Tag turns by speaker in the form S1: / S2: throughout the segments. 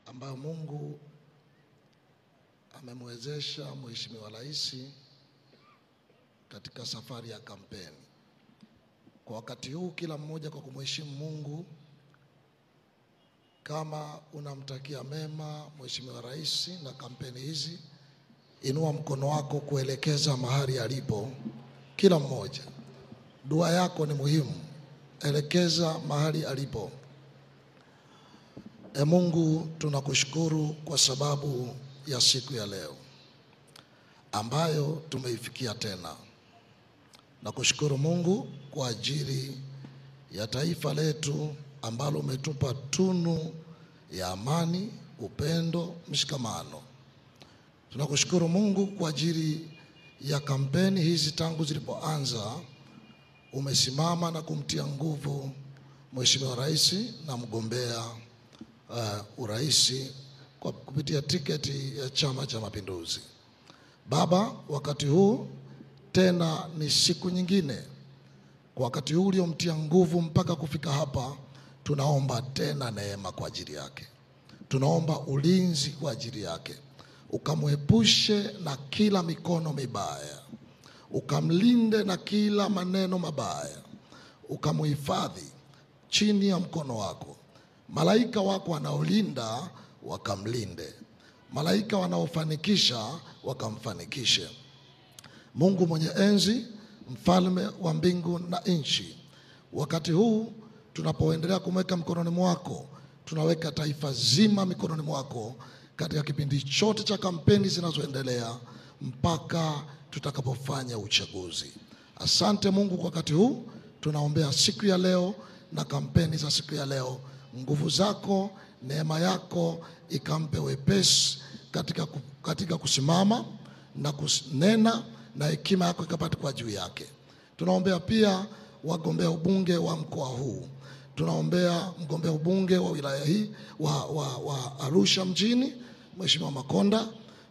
S1: ambayo Mungu amemwezesha Mheshimiwa Rais katika safari ya kampeni. Kwa wakati huu kila mmoja kwa kumheshimu Mungu, kama unamtakia mema Mheshimiwa Rais na kampeni hizi, inua mkono wako kuelekeza mahali alipo. Kila mmoja, dua yako ni muhimu, elekeza mahali alipo. Mungu, tunakushukuru kwa sababu ya siku ya leo ambayo tumeifikia tena. Nakushukuru Mungu kwa ajili ya taifa letu ambalo umetupa tunu ya amani, upendo, mshikamano. Tunakushukuru Mungu kwa ajili ya kampeni hizi tangu zilipoanza, umesimama na kumtia nguvu Mheshimiwa Rais na mgombea urais kwa kupitia tiketi ya Chama cha Mapinduzi. Baba, wakati huu tena ni siku nyingine. Kwa wakati huu uliomtia nguvu mpaka kufika hapa, tunaomba tena neema kwa ajili yake. Tunaomba ulinzi kwa ajili yake. Ukamwepushe na kila mikono mibaya. Ukamlinde na kila maneno mabaya. Ukamuhifadhi chini ya mkono wako. Malaika wako wanaolinda wakamlinde. Malaika wanaofanikisha wakamfanikishe. Mungu mwenye enzi, mfalme wa mbingu na nchi, wakati huu tunapoendelea kumweka mkononi mwako, tunaweka taifa zima mikononi mwako katika kipindi chote cha kampeni zinazoendelea mpaka tutakapofanya uchaguzi. Asante Mungu kwa wakati huu. Tunaombea siku ya leo na kampeni za siku ya leo. Nguvu zako, neema yako ikampe wepesi katika kusimama na kunena, na hekima yako ikapate kwa juu yake. Tunaombea pia wagombea ubunge wa mkoa huu. Tunaombea mgombea ubunge wa wilaya hii wa Arusha mjini, Mheshimiwa Makonda,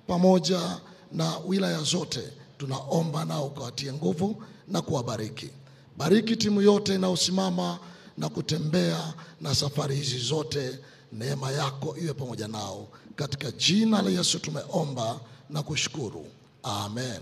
S1: pamoja na wilaya zote. Tunaomba nao ukawatie nguvu na kuwabariki. Bariki timu yote inayosimama na kutembea na safari hizi zote. Neema yako iwe pamoja nao. Katika jina la Yesu tumeomba na kushukuru. Amen.